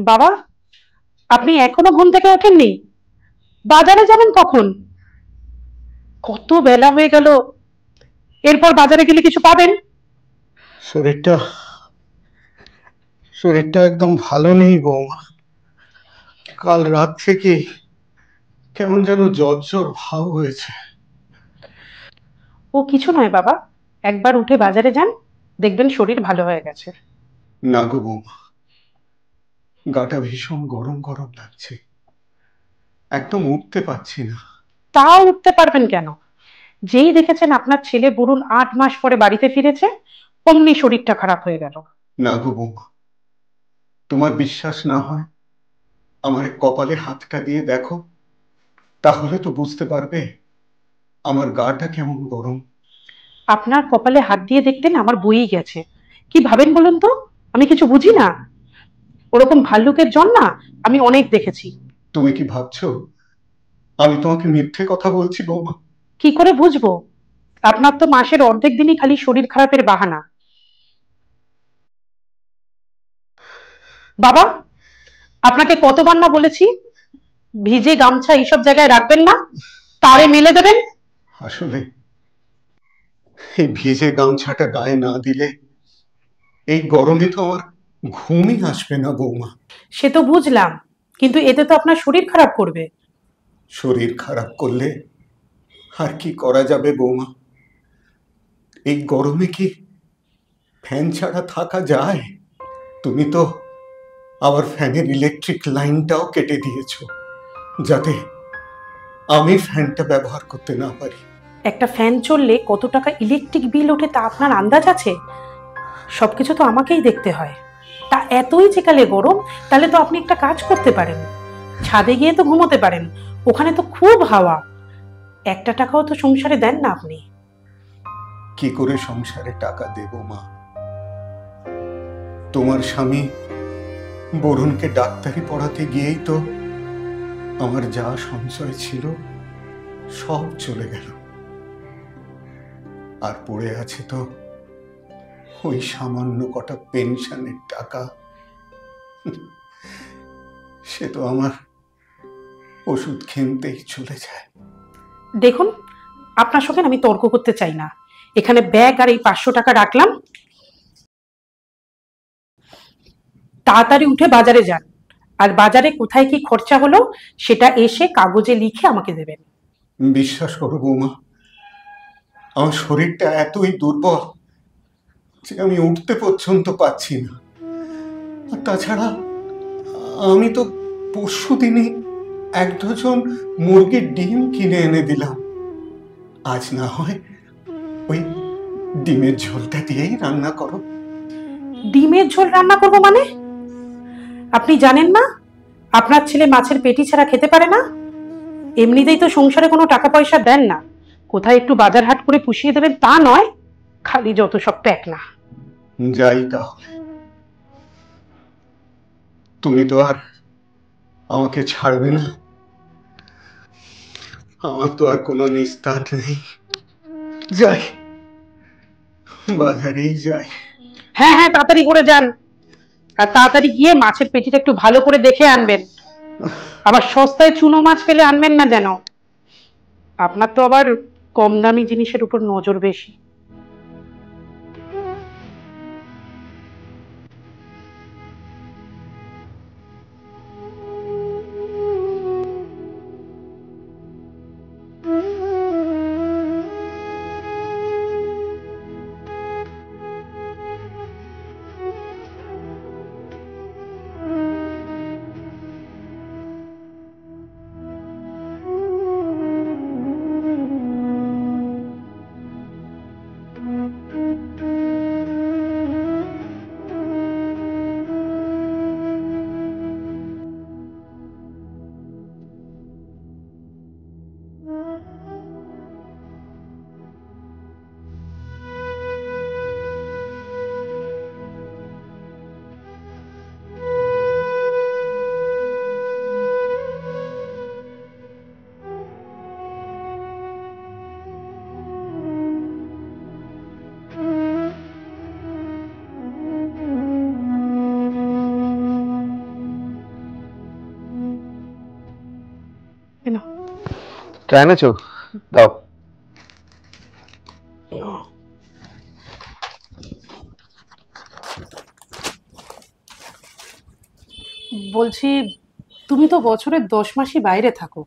বাবা, আপনি এখনো ঘুম থেকে ওঠেননি? বাজারে যাবেন কখন? কত বেলা হয়ে গেল। এরপর বাজারে গেলে কিছু পাবেন? শরীরটা শরীরটা একদম ভালো নেই বৌমা। কাল রাত থেকে কেমন যেন জ্বর জ্বর ভাব হয়েছে। ও কিছু নয় বাবা, একবার উঠে বাজারে যান, দেখবেন শরীর ভালো হয়ে গেছে। না গো বৌমা, গাটা ভীষণ গরম গরম লাগছে, একদম উঠতে পারছি না। তাও উঠতে পারবেন কেন? যেই দেখেছেন আপনার ছেলে বরুণ 8 মাস পরে বাড়িতে ফিরেছে, অমনি শরীরটা খারাপ হয়ে গেল। না গো বৌমা, তোমার বিশ্বাস না হয় আমার কপালে হাতটা দিয়ে দেখো, তাহলে তো বুঝতে পারবে আমার গাটা কেমন গরম। আপনার কপালে হাত দিয়ে দেখতেন আমার বইই গেছে। কি ভাবেন বলুন তো? আমি কিছু বুঝি না? ওরকম ভাল্লুকের জন না আমি অনেক দেখেছি। তুমি কি ভাবছো আমি তোমাকে মিথ্যে কথা বলছি বৌমা? কি করে বুঝবো? আপনার তো মাসের অর্ধেক দিনই খালি শরীর খারাপের বাহানা। বাবা, আপনাকে কতবার না বলেছি ভিজে গামছা এইসব জায়গায় রাখবেন না, তারে মেলে দেবেন। আসলে এই ভিজে গামছাটা গায়ে না দিলে এই গরমে তো আমার ঘুমই আসবে না বৌমা। সে তো বুঝলাম, কিন্তু এতে তো আপনার শরীর খারাপ করবে। শরীর খারাপ করলে আর কি করা যাবে বৌমা? এই গরমে কি ফ্যান ছাড়া থাকা যায়? তুমি তো আবার ফ্যানের ইলেকট্রিক লাইনটাও কেটে দিয়েছো, যাতে আমি ফ্যানটা ব্যবহার করতে না পারি। একটা ফ্যান চললে কত টাকা ইলেকট্রিক বিল ওঠে তা আপনার আন্দাজ আছে? সবকিছু তো আমাকেই দেখতে হয়। তা এতই যেকালে গরম, তাহলে তো আপনি একটা কাজ করতে পারেন, ছাদে গিয়ে তো ঘুমোতে পারেন। ওখানে তো খুব হাওয়া। একটা টাকাও তো সংসারে দেন না আপনি। কি করে সংসারে টাকা দেব মা? তোমার স্বামী বরুণকে ডাক্তারি পড়াতে গিয়েই তো আমার যা সঞ্চয় ছিল সব চলে গেল। আর পড়ে আছে তো ওই সামান্য কটা পেনশনের টাকা। সে তো আমার ওষুধ কিনতেই চলে যায়। দেখুন, আপনার সঙ্গে আমি তর্ক করতে চাই না। এখানে ব্যাগ আর এই 500 টাকা রাখলাম, তাড়াতাড়ি উঠে বাজারে যান। আর বাজারে কোথায় কি খরচা হলো সেটা এসে কাগজে লিখে আমাকে দেবেন। বিশ্বাস করো বৌমা, আমার শরীরটা এতই দুর্বল যে আমি উঠতে পর্যন্ত পাচ্ছি না। আর তাছাড়া আমি তো পরশু দিনই 1 ডজন মুরগির ডিম কিনে এনে দিলাম। আজ না হয় ওই ডিমের ঝোলটা দিয়েই রান্না করো। ডিমের ঝোল রান্না করব মানে? আপনি জানেন না আপনার ছেলে মাছের পেটি ছাড়া খেতে পারে না? এমনিতেই তো সংসারে কোনো টাকা পয়সা দেন না, কোথায় একটু বাজার হাট করে পুষিয়ে দেবেন তা নয়, খালি যত সব প্যাক না। যাই তাহলে, তুমি তো আর আমাকে ছাড়বে না। আমার তো আর কোনো নিস্তার নেই। যাই, বাজারেই যাই। হ্যাঁ হ্যাঁ, তাড়াতাড়ি করে যান। আর তাড়াতাড়ি গিয়ে মাছের পেটিটা একটু ভালো করে দেখে আনবেন। আবার সস্তায় চুনো মাছ পেলে আনবেন না যেন। আপনার তো আবার কম দামি জিনিসের উপর নজর বেশি। কেন? চা এনেছো? দাও। বলছি, তুমি তো বছরের 10 মাসই বাইরে থাকো,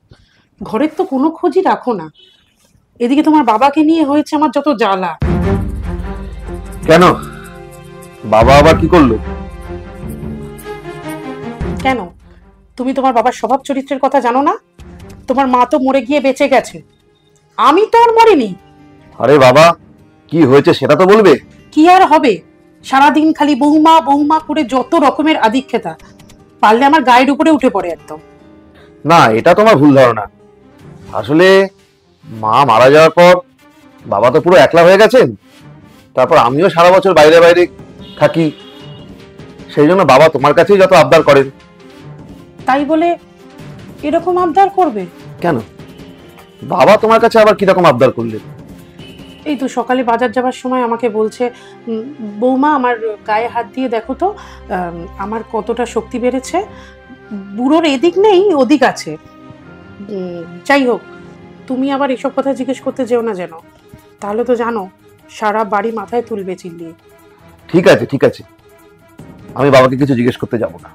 ঘরের তো কোনো খোঁজই রাখো না। এদিকে তোমার বাবাকে নিয়ে হয়েছে আমার যত জ্বালা। কেন, বাবা আবার কি করলো? কেন, তুমি তোমার বাবার স্বভাব চরিত্রের কথা জানো না? তোমার মা তো মরে গিয়ে বেঁচে গেছে, আমি তো আর মরিনি। আরে বাবা, কি হয়েছে সেটা তো বলবে। কি আর হবে, সারাদিন খালি বৌমা বৌমা করে যত রকমের আদিক্ষেতা, পারলে আমার গায়ের উপরে উঠে পড়ে একদম। না, এটা তোমার ভুল ধারণা। আসলে মা মারা যাওয়ার পর বাবা তো পুরো একলা হয়ে গেছেন। তারপর আমিও সারা বছর বাইরে বাইরে থাকি, সেই জন্য বাবা তোমার কাছেই যত আবদার করেন। তাই বলে এরকম আবদার করবে? কেন, বাবা তোমার কাছে আবার কিরকম আবদার করলেন? এই তো সকালে বাজার যাবার সময় আমাকে বলছে, বৌমা আমার গায়ে হাত দিয়ে দেখো তো আমার কতটা শক্তি বেড়েছে। বুড়োর এদিক নেই ওদিক আছে। যাই হোক, তুমি আবার এসব কথা জিজ্ঞেস করতে যেও না যেন, তাহলে তো জানো সারা বাড়ি মাথায় তুলবে চিল্লিয়ে। ঠিক আছে ঠিক আছে, আমি বাবাকে কিছু জিজ্ঞেস করতে যাব না।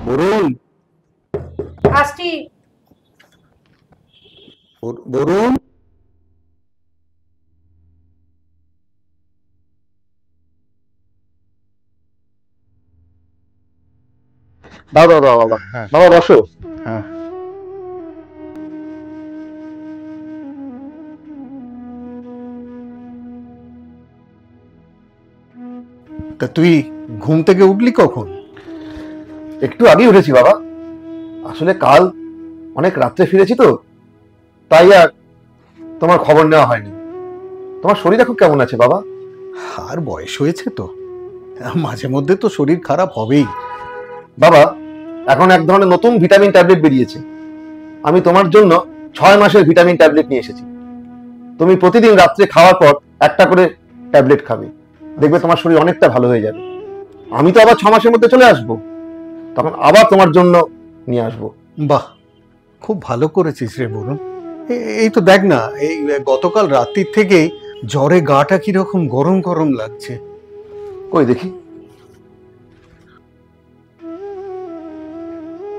বরুণ, আসছি। বরুণ, দাও দাও দাও বাবা। হ্যাঁ। বাবা বসো। হ্যাঁ, তা তুই ঘুম থেকে উঠলি কখন? একটু আগেই উঠেছি বাবা। আসলে কাল অনেক রাত্রে ফিরেছি তো, তাই আর তোমার খবর নেওয়া হয়নি। তোমার শরীর এখন কেমন আছে বাবা? আর বয়স হয়েছে তো, মাঝে মধ্যে তো শরীর খারাপ হবেই। বাবা, এখন এক ধরনের নতুন ভিটামিন ট্যাবলেট বেরিয়েছে। আমি তোমার জন্য 6 মাসের ভিটামিন ট্যাবলেট নিয়ে এসেছি। তুমি প্রতিদিন রাত্রে খাওয়ার পর একটা করে ট্যাবলেট খাবে, দেখবে তোমার শরীর অনেকটা ভালো হয়ে যাবে। আমি তো আবার 6 মাসের মধ্যে চলে আসবো, তখন আবার তোমার জন্য নিয়ে আসবো। বাহ, খুব ভালো করেছিস রে বরুণ। এই তো দেখ না, এই গতকাল রাত্রির থেকে জ্বরে গাটা কিরকম গরম গরম লাগছে। কই দেখি,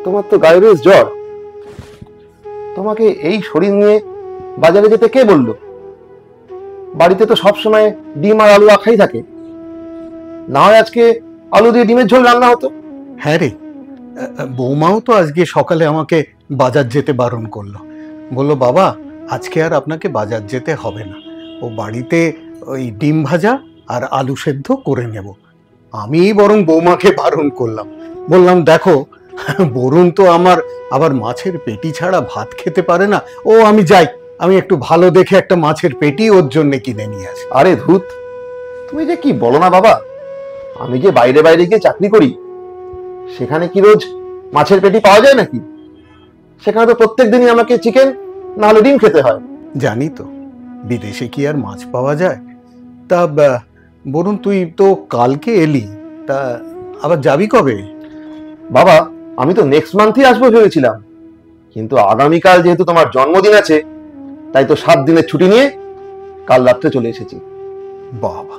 তোমার তো গায়ে বেশ জ্বর। তোমাকে এই শরীর নিয়ে বাজারে যেতে কে বললো? বাড়িতে তো সবসময় ডিম আর আলু আখাই থাকে, না হয় আজকে আলু দিয়ে ডিমের ঝোল রান্না হতো। হ্যাঁ রে, বৌমাও তো আজকে সকালে আমাকে বাজার যেতে বারণ করলো। বললো বাবা, আজকে আর আপনাকে বাজার যেতে হবে না, ও বাড়িতে ওই ডিম ভাজা আর আলু সেদ্ধ করে নেব। আমি বরং বৌমাকে বারণ করলাম, বললাম দেখো, বরুণ তো আমার আবার মাছের পেটি ছাড়া ভাত খেতে পারে না। ও আমি যাই, আমি একটু ভালো দেখে একটা মাছের পেটি ওর জন্য কিনে নিয়ে আসি। আরে ধুত, তুমি যে কি বলো না বাবা। আমি যে বাইরে বাইরে গিয়ে চাকরি করি, সেখানে কি রোজ মাছের পেটি পাওয়া যায় নাকি? সেখানে তো প্রত্যেক দিনই আমাকে চিকেন না হলে ডিম খেতে হয়। জানি তো, বিদেশে কি আর মাছ পাওয়া যায়? তা বরুণ, তুই তো কালকে এলি, তা আবার যাবি কবে? বাবা, আমি তো নেক্সট মান্থই আসবো ভেবেছিলাম, কিন্তু আগামীকাল যেহেতু তোমার জন্মদিন আছে, তাই তো 7 দিনের ছুটি নিয়ে কাল রাত্রে চলে এসেছি। বাবা,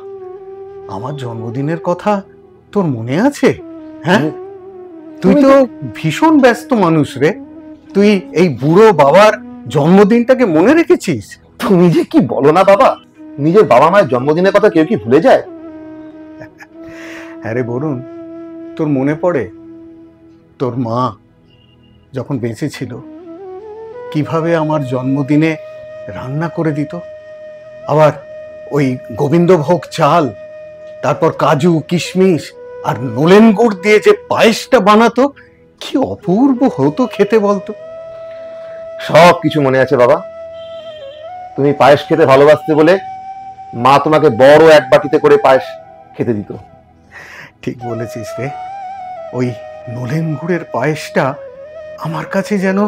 আমার জন্মদিনের কথা তোর মনে আছে? হ্যাঁ, তুই তো ভীষণ ব্যস্ত মানুষ রে। তুই এই বুড়ো বাবার জন্মদিনটাকে মনে রেখেছিস? তুমি যে কি বলো না বাবা, নিজের বাবা মায়ের জন্মদিনের কথা কেউ কি ভুলে যায়? হ্যাঁ রে বরুণ, তোর মনে পড়ে তোর মা যখন বেঁচে ছিল কিভাবে আমার জন্মদিনে রান্না করে দিত? আবার ওই গোবিন্দভোগ চাল, তারপর কাজু কিশমিশ আর নলেন গুড় দিয়ে যে পায়েসটা বানাতো, কি অপূর্ব হতো খেতে বলতো। সব কিছু মনে আছে বাবা। তুমি পায়েস খেতে ভালোবাসতে বলে মা তোমাকে বড় এক বাটিতে করে পায়েস খেতে দিত। ঠিক বলেছিস রে, ওই নলেন গুড়ের পায়েসটা আমার কাছে যেন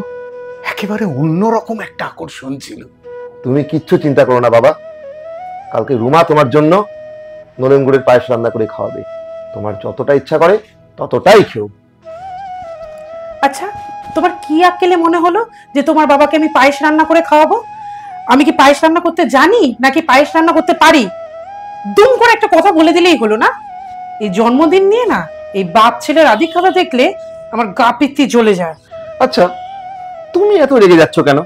একেবারে অন্যরকম একটা আকর্ষণ ছিল। তুমি কিচ্ছু চিন্তা করো না বাবা, কালকে রুমা তোমার জন্য নলেন গুড়ের পায়েস রান্না করে খাওয়াবে। তোমার যতটা ইচ্ছা করে ততটাই খেও। আচ্ছা, তোমার কি আক্কেলে মনে হলো যে তোমার বাবাকে আমি পায়েস রান্না করে খাওয়াবো? আমি কি পায়েস রান্না করতে জানি নাকি পায়েস রান্না করতে পারি? দুম করে একটা কথা বলে দিলেই হলো না? এই জন্মদিন নিয়ে না, এই বাপ ছেলের আধিক্যতা দেখলে আমার গা পিত্তি জ্বলে যায়। আচ্ছা, তুমি এত রেগে যাচ্ছ কেন?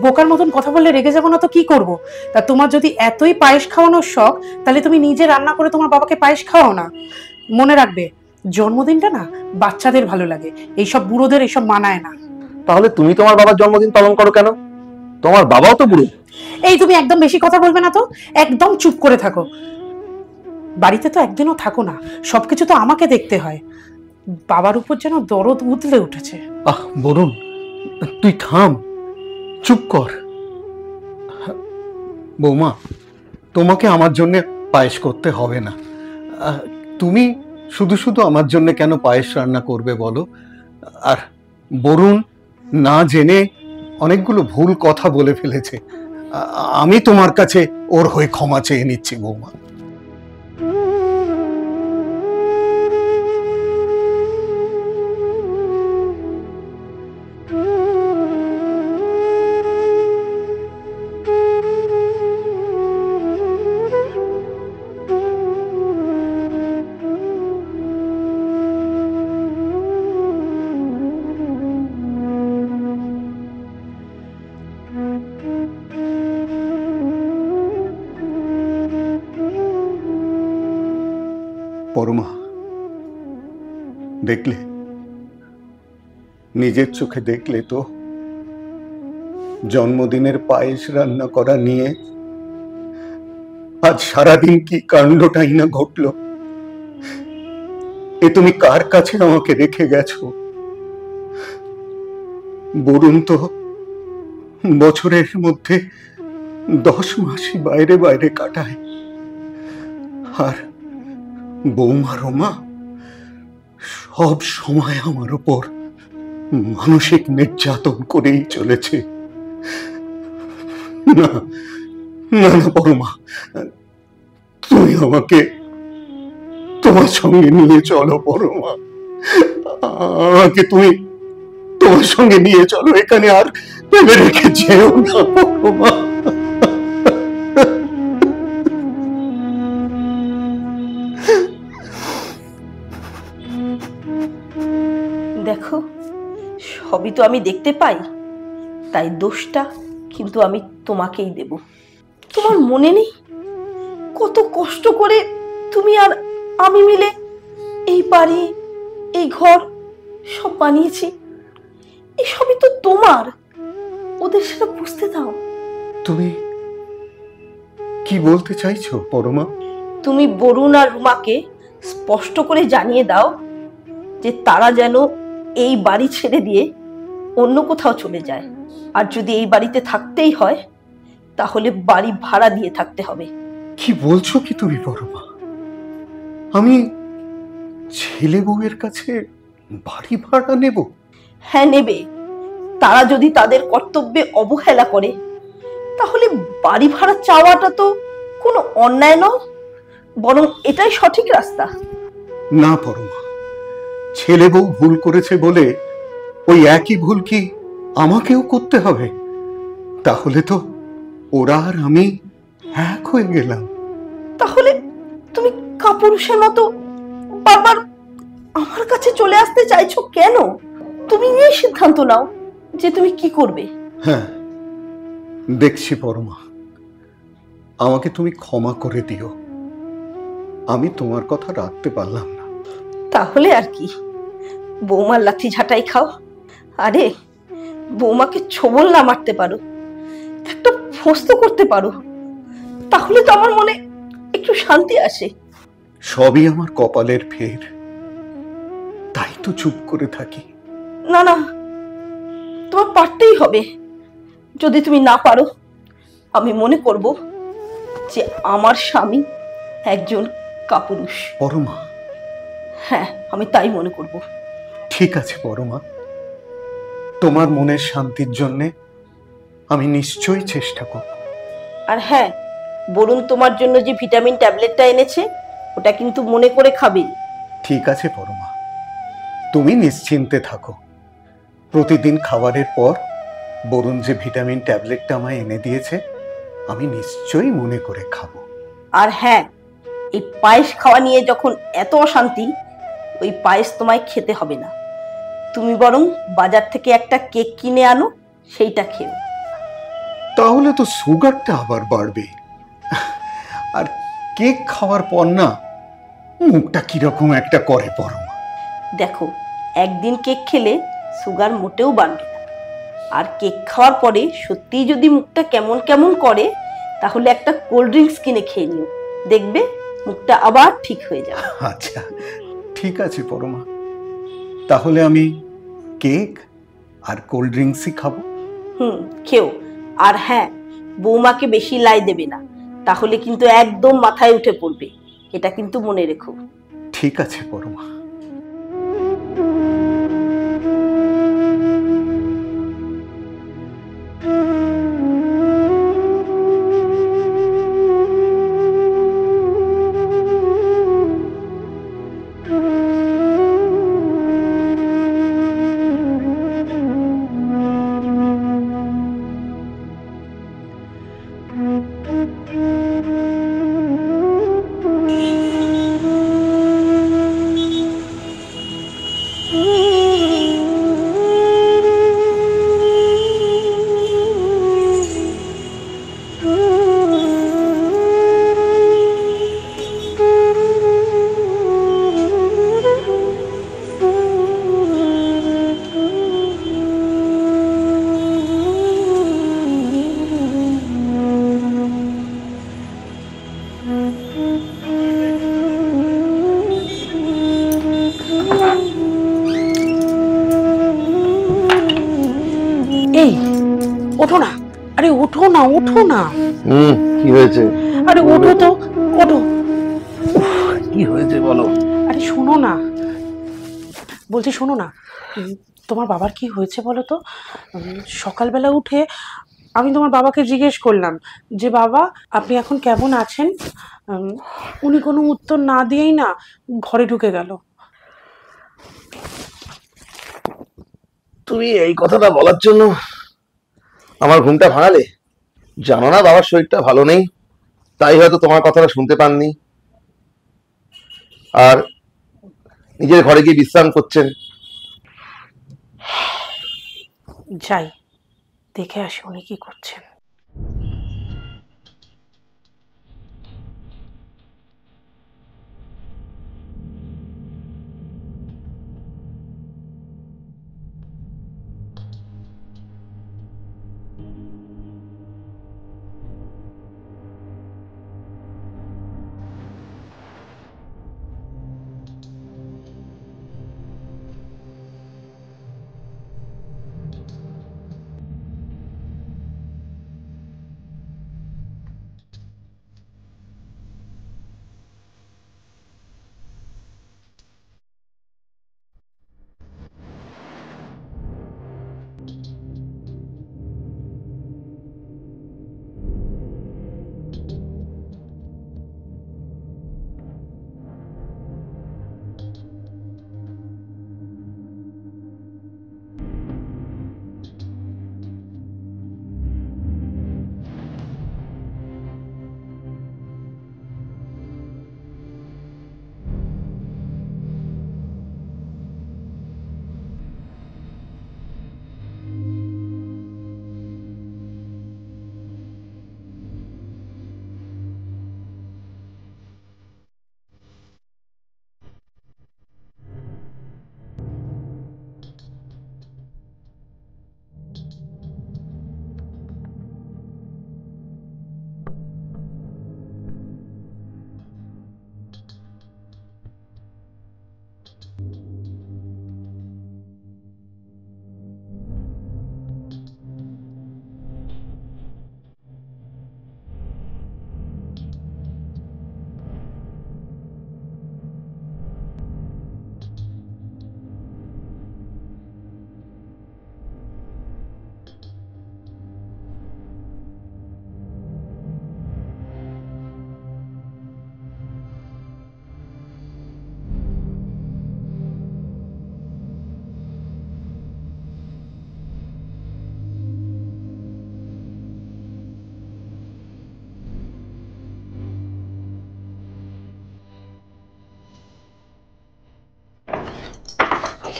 বোকার মতন কথা বললে রেগে যাবো না তো কি করব? তা তোমার যদি এতই পায়েস খাওয়ানোর শখ, তাহলে তুমি নিজে রান্না করে তোমার বাবাকে পায়েস খাওয়াও না। মনে রাখবে, জন্মদিনটা না বাচ্চাদের ভালো লাগে, এইসব বুড়োদের এইসব মানায় না। তাহলে তুমি তোমার বাবার জন্মদিন পালন করো কেন? তোমার বাবাও তো বুড়ো। এই তুমি একদম বেশি কথা বলবে না তো, একদম চুপ করে থাকো। বাড়িতে তো একদিনও থাকো না, সবকিছু তো আমাকে দেখতে হয়। বাবার উপর যেন দরদ উতলে উঠেছে। আহ বরুণ, তুই থাম, চুপ কর। বৌমা, তোমাকে আমার জন্য পায়েস করতে হবে না। তুমি শুধু শুধু আমার জন্য কেন পায়েস রান্না করবে বলো? আর বরুণ না জেনে অনেকগুলো ভুল কথা বলে ফেলেছে, আমি তোমার কাছে ওর হয়ে ক্ষমা চেয়ে নিচ্ছি বৌমা। পরমা, দেখলে, নিজের চোখে দেখলে তো জন্মদিনের পায়েস রান্না করা নিয়ে আজ সারাদিন কি কাণ্ডটাই না ঘটলো। এ তুমি কার কাছে আমাকে রেখে গেছো? বরুণ তো বছরের মধ্যে 10 মাসই বাইরে বাইরে কাটায়, আর বৌমা রোমা সব সময় আমার উপর মানসিক নির্যাতন করেই চলেছে। না না না পরমা, তুমি আমাকে তোমার সঙ্গে নিয়ে চলো পরমা, আমাকে তুমি তোমার সঙ্গে নিয়ে চলো, এখানে আর ফেলে রেখে যেও না পরমা। দেখো, সবই তো আমি দেখতে পাই, তাই দোষটা কিন্তু আমি তোমাকেই দেব। তোমার মনে নেই কত কষ্ট করে তুমি আর আমি মিলে এই বাড়ি, এই ঘর সব বানিয়েছি? এই সবই তো তোমার, ওদের সেটা বুঝতে দাও। তুমি কি বলতে চাইছো পরমা? তুমি বরুণ আর রুমাকে স্পষ্ট করে জানিয়ে দাও যে তারা যেন এই বাড়ি ছেড়ে দিয়ে অন্য কোথাও চলে যায়, আর যদি এই বাড়িতে থাকতেই হয় তাহলে বাড়ি ভাড়া দিয়ে থাকতে হবে। কি বলছো কি তুমি পরমা? আমি ছেলে বউয়ের কাছে বাড়ি ভাড়া নেব? হ্যাঁ নেবে। তারা যদি তাদের কর্তব্যে অবহেলা করে তাহলে বাড়ি ভাড়া চাওয়াটা তো কোনো অন্যায় নয়, বরং এটাই সঠিক রাস্তা। না পরমা, ছেলে বউ ভুল করেছে বলে ওই একই ভুল কি আমাকেও করতে হবে? তাহলে তো ওরা আর আমি এক হয়ে গেলাম। তাহলে তুমি কাপুরুষের মতো বারবার আমার কাছে চলে আসতে চাইছো কেন? তুমি নিয়ে সিদ্ধান্ত নাও যে তুমি কি করবে। হ্যাঁ, দেখছি পরমা, আমাকে তুমি ক্ষমা করে দিও। আমি তোমার কথা রাখতে পারলাম না। তাহলে আর কি, বৌমার লাথি ঝাঁটাই খাও। আরে বৌমাকে ছোবল না মারতে পারো, একটা ফস্ত করতে পারো, তাহলে তো আমার মনে একটু শান্তি আসে। সবই আমার কপালের ফের, তাই তো চুপ করে থাকি। না না, তোমার পারতেই হবে। যদি তুমি না পারো, আমি মনে করব যে আমার স্বামী একজন কাপুরুষ। পরমা, হ্যাঁ, আমি তাই মনে করব। ঠিক আছে পরমা, তোমার মনের শান্তির জন্যে আমি নিশ্চয়ই চেষ্টা করব। আর হ্যাঁ, বরুণ তোমার জন্য যে ভিটামিন ট্যাবলেটটা এনেছে, ওটা কিন্তু মনে করে খাবে। ঠিক আছে পরমা, তুমি নিশ্চিন্তে থাকো। প্রতিদিন খাবারের পর বরুণ যে ভিটামিন ট্যাবলেটটা আমায় এনে দিয়েছে, আমি নিশ্চয়ই মনে করে খাবো। আর হ্যাঁ, এই পায়েস খাওয়া নিয়ে যখন এত অশান্তি, ওই পায়েস তোমায় খেতে হবে না। তুমি বরং বাজার থেকে একটা কেক কিনে আনো, সেইটা খেও। তাহলে তো সুগারটা আবার বাড়বে, আর কেক খাওয়ার পর না মুখটা কিরকম একটা করে পরমা। দেখো, একদিন কেক খেলে সুগার মোটেও বাড়বে না। আর কেক খাওয়ার পরে সত্যিই যদি মুখটা কেমন কেমন করে, তাহলে একটা কোল্ড ড্রিঙ্কস কিনে খেয়ে নিও, দেখবে মুখটা আবার ঠিক হয়ে যাবে। আচ্ছা, ঠিক আছে পরমা, তাহলে আমি কেক আর কোল্ড ড্রিঙ্কসই খাবো। খেও। আর হ্যাঁ, বৌমাকে বেশি লাই দেবে না, তাহলে কিন্তু একদম মাথায় উঠে পড়বে। এটা কিন্তু মনে রেখো। ঠিক আছে পরমা। এই ওঠো না, আরে ওঠো না, ওঠো না। কি হয়েছে? আরে ওঠো তো, ওঠো। কি হয়েছে বলো? আরে শোনো না, বলছি শোনো না, তোমার বাবার কি হয়েছে বলো তো? সকালবেলা উঠে আমি তোমার বাবাকে জিজ্ঞেস করলাম যে বাবা আপনি এখন কেমন আছেন, উনি কোনো উত্তর না দিয়েই না ঘরে ঢুকে গেল। তুমি এই কথাটা বলার জন্য আমার ঘুমটা ভাঙালে? জানো না বাবার শরীরটা ভালো নেই, তাই হয়তো তোমার কথাটা শুনতে পাননি, আর নিজের ঘরে গিয়ে বিশ্রাম করছেন। যাই দেখে আসি উনি কি করছেন।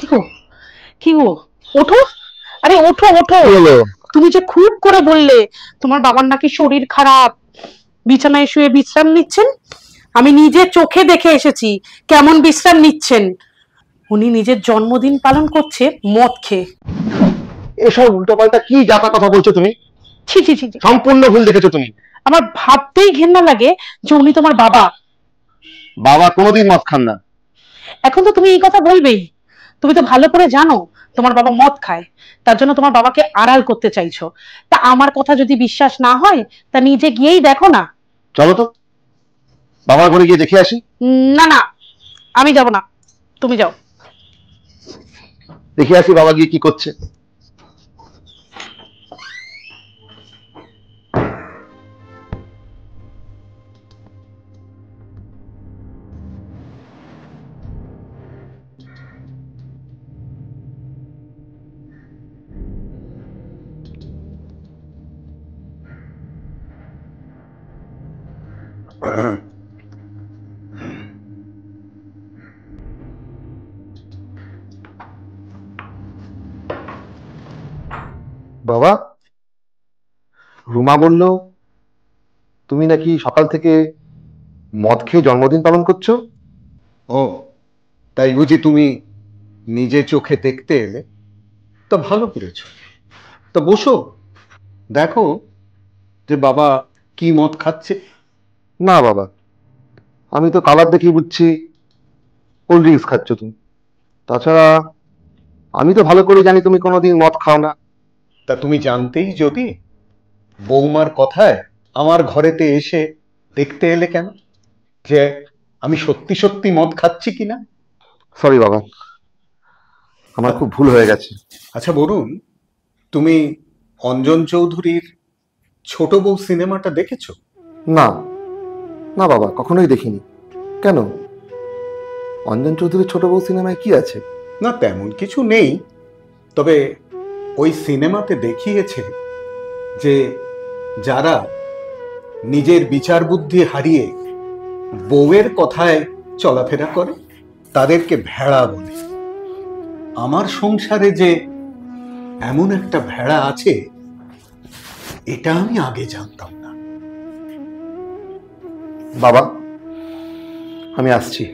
কি গো, কি গো, ওঠো, আরে ওঠো ওঠো। কি হলো? তুমি যে খুব করে বললে তোমার বাবার নাকি শরীর খারাপ, বিছানায় শুয়ে বিশ্রাম নিচ্ছেন। আমি নিজে চোখে দেখে এসেছি কেমন বিশ্রাম নিচ্ছেন। উনি নিজের জন্মদিন পালন করছে মদ খেয়ে। এসব উল্টোপাল্টা কি যাতা কথা বলছো তুমি? ছি ছি ছি ছি। সম্পূর্ণ ভুল দেখেছো তুমি। আমার ভাবতেই ঘেন্না লাগে যে উনি তোমার বাবা। বাবা কোনোদিন মদ খান না। এখন তো তুমি এই কথা বলবেই। তুমি তো ভালো করে জানো তোমার বাবা মদ খায়, তার জন্য তোমার বাবাকে আড়াল করতে চাইছো। তা আমার কথা যদি বিশ্বাস না হয় তা নিজে গিয়েই দেখো না। চলো তো বাবার ঘরে গিয়ে দেখে আসি। না না, আমি যাব না, তুমি যাও। দেখে আসি বাবা গিয়ে কি করছে। বাবা, রুমা বলল তুমি নাকি সকাল থেকে মদ খেয়ে জন্মদিন পালন করছো। ও, তাই বুঝি তুমি নিজে চোখে দেখতে এলে? তা ভালো করেছো। তা বসো, দেখো যে বাবা কি মদ খাচ্ছে। না বাবা, আমি তো কালার দেখেই বুঝছি কোল্ড ড্রিঙ্কস খাচ্ছ তুমি। তাছাড়া আমি তো ভালো করে জানি তুমি কোনোদিন মদ খাও না। তা তুমি জানতেই যদি বৌমার কথায় আমার ঘরেতে এসে দেখতে এলে কেন যে আমি সত্যি সত্যি মদ খাচ্ছি কিনা? সরি বাবা, আমার খুব ভুল হয়ে গেছে। আচ্ছা বলুন, তুমি অঞ্জন চৌধুরীর ছোট বউ সিনেমাটা দেখেছো? না না বাবা, কখনোই দেখিনি। কেন, অঞ্জন চৌধুরীর ছোট বউ সিনেমায় কি আছে? না, তেমন কিছু নেই, তবে ওই সিনেমাতে দেখিয়েছে যে যারা নিজের বিচার বুদ্ধি হারিয়ে বউয়ের কথায় চলাফেরা করে তাদেরকে ভেড়া বলে। আমার সংসারে যে এমন একটা ভেড়া আছে এটা আমি আগে জানতাম না। বাবা, আমি আসছি।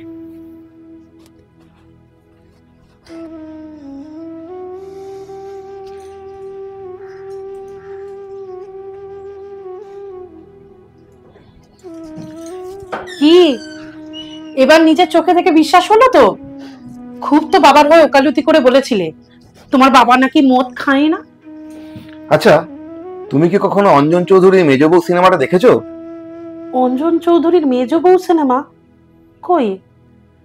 কি এবার নিজের চোখে থেকে বিশ্বাস হলো তো? খুব তো বাবার হয়ে ওকালতি করে বলেছিলে তোমার বাবা নাকি মদ খায় না। আচ্ছা, তুমি কি কখনো অঞ্জন চৌধুরীর মেজ বউ সিনেমাটা দেখেছো? অঞ্জন চৌধুরীর মেজ বউ সিনেমা? কই,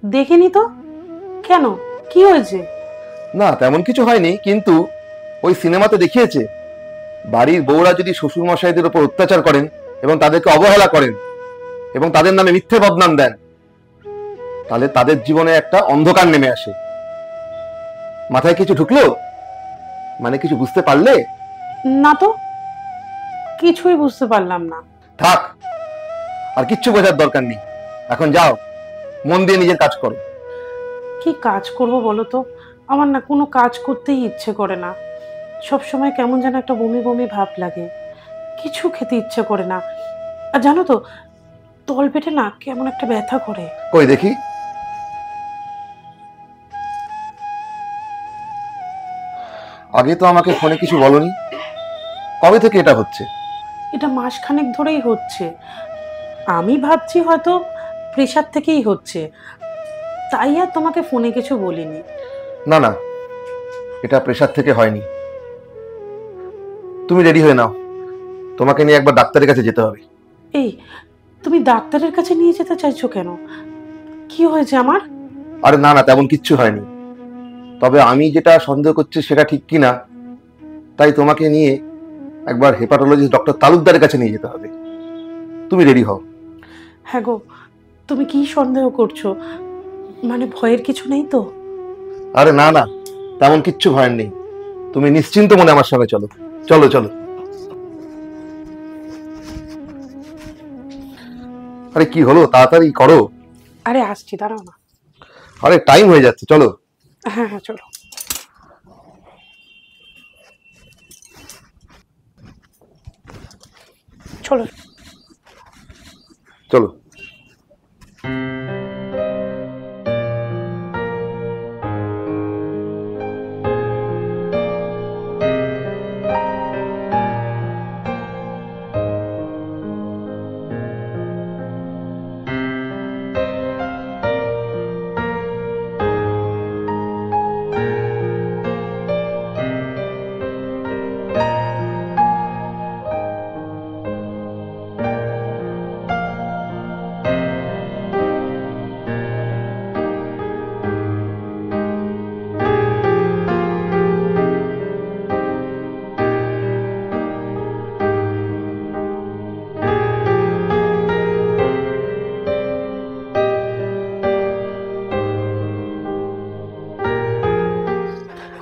দেখিনি তো। কেন, কি হয়েছে? না, তেমন কিছু হয়নি, কিন্তু ওই সিনেমাতে দেখিয়েছে বাড়ির বউরা যদি শ্বশুর মশাইদের উপর অত্যাচার করেন এবং তাদেরকে অবহেলা করেন এবং তাদের নামে মিথ্যে বদনাম দেন, তাহলে তাদের জীবনে একটা অন্ধকার নেমে আসে। মাথায় কিছু ঢুকলো? মানে কিছু বুঝতে পারলে? না তো, কিছুই বুঝতে পারলাম না। থাক, আর কিচ্ছু বোঝার দরকার নেই। এখন যাও, মন দিয়ে নিজের কাজ করো। কি কাজ করব বলো তো? আমার না কোনো কাজ করতেই ইচ্ছে করে না। সব সময় কেমন যেন একটা বমি বমি ভাব লাগে, কিছু খেতে ইচ্ছে করে না। আর জানো তো, তল পেটে না কেমন একটা ব্যথা করে। কই দেখি। আগে তো আমাকে ফোনে কিছু বলনি, কবে থেকে এটা হচ্ছে? এটা মাসখানেক ধরেই হচ্ছে। আমি ভাবছি হয়তো প্রেশার থেকেই হচ্ছে, তাই আর তোমাকে ফোনে কিছু বলিনি। না না, এটা প্রেশার থেকে হয়নি। তুমি রেডি হয়ে নাও, তোমাকে নিয়ে একবার ডাক্তারের কাছে যেতে হবে। এই, তুমি ডাক্তারের কাছে নিয়ে যেতে চাইছো কেন? কি হয়েছে আমার? আরে না না, তেমন কিচ্ছু হয়নি। তবে আমি যেটা সন্দেহ করছি সেটা ঠিক কিনা, তাই তোমাকে নিয়ে একবার হেপাটোলজিস্ট ডক্টর তালুকদারের কাছে নিয়ে যেতে হবে। তুমি রেডি হও। হ্যাঁ গো, তুমি কি সন্দেহ করছো? মানে ভয়ের কিছু নেই তো? আরে না না, তেমন কিচ্ছু ভয় নেই। তুমি নিশ্চিন্ত মনে আমার সঙ্গে চলো, চলো চলো। আরে কি হলো, তাড়াতাড়ি করো। আরে আসছি, দাঁড়াও না। আরে টাইম হয়ে যাচ্ছে, চলো। হ্যাঁ হ্যাঁ, চলো। চলো। চলো।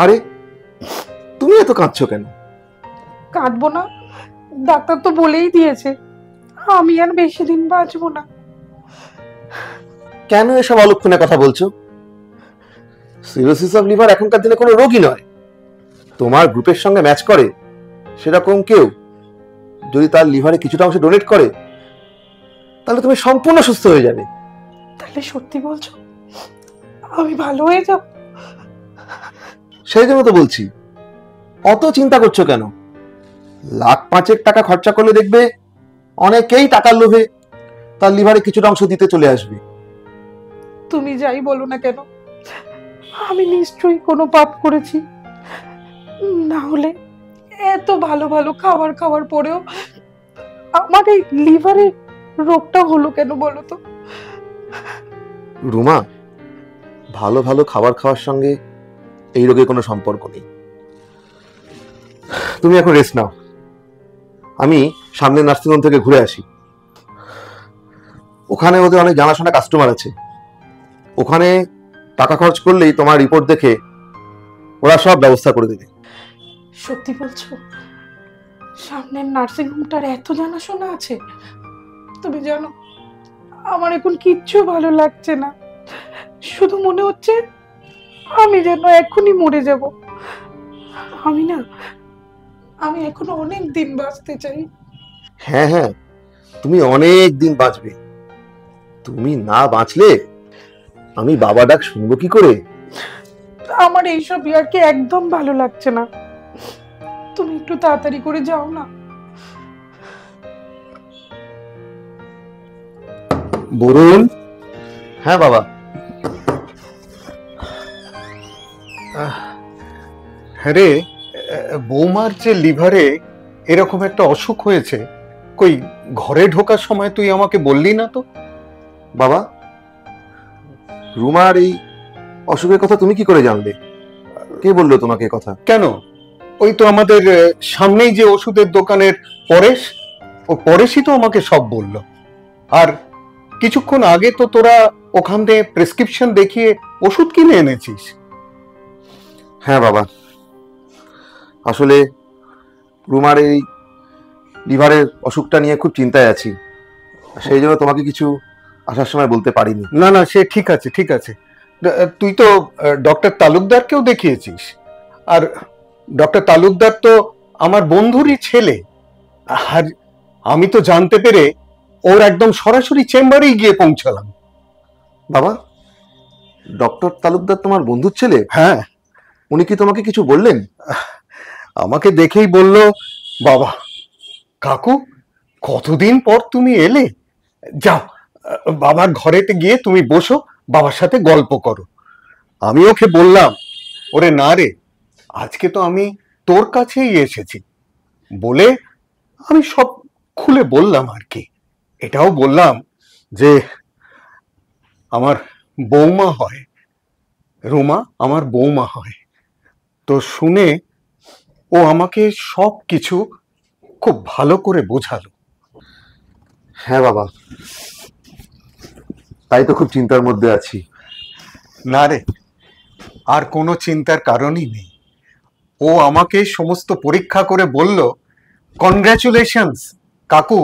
আরে তুমি এত কাঁদছো কেন? কাঁদবো না? ডাক্তার তো বলেই দিয়েছে আমি আর বেশি দিন বাঁচবো না। কেন এসব অলক্ষণে কথা বলছো? সিরোসিস অফ লিভার এখনকার দিনে কোনো রোগই নয়। তোমার গ্রুপের সঙ্গে ম্যাচ করে সেরকম কেউ যদি তার লিভারে কিছুটা অংশ ডোনেট করে তাহলে তুমি সম্পূর্ণ সুস্থ হয়ে যাবে। তাহলে সত্যি বলছো আমি ভালো হয়ে যাব? সেই জন্য তো বলছি, অত চিন্তা করছো কেন? লাখ পাঁচেক টাকা খরচা করলে দেখবে অনেকেই টাকার লোভে তার লিভারে কিছুটা অংশ দিতে চলে আসবে। তুমি যাই বলো না কেন, আমি নিশ্চয়ই কোনো পাপ করেছি। না হলে এত ভালো ভালো খাবার খাওয়ার পরেও আমার এই লিভারে রোগটা হলো কেন বলো তো? রুমা, ভালো ভালো খাবার খাওয়ার সঙ্গে এই রোগের কোনো সম্পর্ক নেই। তুমি এখন রেস্ট নাও, আমি সামনে নার্সিংহোম থেকে ঘুরে আসি। ওখানে ওদের অনেক জানাশোনা কাস্টমার আছে, ওখানে টাকা খরচ করলেই তোমার রিপোর্ট দেখে ওরা সব ব্যবস্থা করে দেবে। সত্যি বলছো? সামনের নার্সিং হোমটার এত জানাশোনা আছে? তুমি জানো আমার এখন কিচ্ছু ভালো লাগছে না, শুধু মনে হচ্ছে আমি যেন এখনই মরে যাব। আমি এখনো অনেক দিন বাঁচতে চাই। হ্যাঁ হ্যাঁ, তুমি অনেক দিন বাঁচবে। তুমি না বাঁচলে আমি বাবা ডাক শুনবো কি করে? আমার এইসব ইয়ারকে একদম ভালো লাগছে না, তুমি একটু তাড়াতাড়ি করে যাও না। বরুণ। হ্যাঁ বাবা। হ্যাঁ রে, বৌমার যে লিভারে এরকম একটা অসুখ হয়েছে, কই ঘরে ঢোকার সময় তুই আমাকে বললি না তো? বাবা, রুমার এই অসুখের কথা তুমি কি করে জানলে? কে বললো তোমাকে কথা? কেন, ওই তো আমাদের সামনেই যে ওষুধের দোকানের পরেশ, ও পরেশই তো আমাকে সব বলল। আর কিছুক্ষণ আগে তো তোরা ওখান থেকে প্রেসক্রিপশন দেখিয়ে ওষুধ কিনে এনেছিস। হ্যাঁ বাবা, আসলে রুমার এই লিভারের অসুখটা নিয়ে খুব চিন্তায় আছি, সেই জন্য তোমাকে কিছু আসার সময় বলতে পারিনি। না না, সে ঠিক আছে ঠিক আছে। তুই তো ডক্টর তালুকদারকেও দেখিয়েছিস, আর ডক্টর তালুকদার তো আমার বন্ধুরই ছেলে। আর আমি তো জানতে পেরে ওর একদম সরাসরি চেম্বারেই গিয়ে পৌঁছালাম। বাবা, ডক্টর তালুকদার তোমার বন্ধুর ছেলে? হ্যাঁ। উনি কি তোমাকে কিছু বললেন? আমাকে দেখেই বলল, বাবা কাকু কতদিন পর তুমি এলে, যাও বাবার ঘরেতে গিয়ে তুমি বসো, বাবার সাথে গল্প করো। আমি ওকে বললাম, ওরে না রে, আজকে তো আমি তোর কাছেই এসেছি। বলে আমি সব খুলে বললাম আর কি। এটাও বললাম যে আমার বৌমা হয়, রুমা আমার বৌমা হয়। তো শুনে ও আমাকে সব কিছু খুব ভালো করে বোঝালো। হ্যাঁ বাবা, তাই তো খুব চিন্তার মধ্যে আছি। না রে, আর কোনো চিন্তার কারণই নেই। ও আমাকে সমস্ত পরীক্ষা করে বলল, কনগ্রাচুলেশনস কাকু,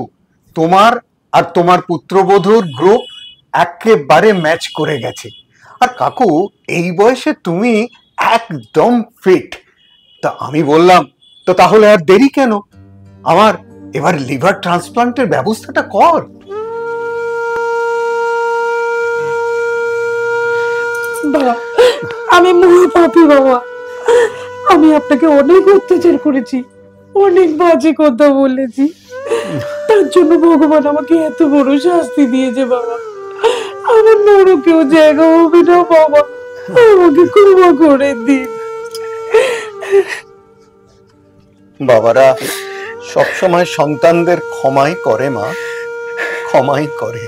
তোমার আর তোমার পুত্রবধূর গ্রুপ একেবারে ম্যাচ করে গেছে। আর কাকু এই বয়সে তুমি একদম ফিট। তা আমি বললাম, তো তাহলে আর দেরি কেন, আমার এবার লিভার ট্রান্সপ্লান্টের ব্যবস্থাটা কর। বাবা, আমি মহাপাপী বাবা। আমি আপনাকে অনেক অত্যাচার করেছি, অনেক বাজে কথা বলেছি, তার জন্য ভগবান আমাকে এত বড় শাস্তি দিয়েছে বাবা। আমার নরকেও জায়গা হবে না বাবা, আমাকে ক্ষমা করে দিন। বাবারা সবসময় সন্তানদের ক্ষমাই করে মা, ক্ষমাই করে।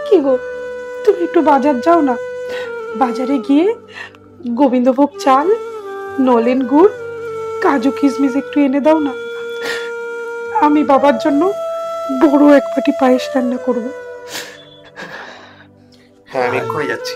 কি গো, তুমি একটু বাজার যাও না, বাজারে গিয়ে গোবিন্দভোগ চাল, নলেন গুড়, কাজু কিশমিশ একটু এনে দাও না। আমি বাবার জন্য বড় এক বাটি পায়েস রান্না করবো। হ্যাঁ, আমি এক্ষুনি যাচ্ছি।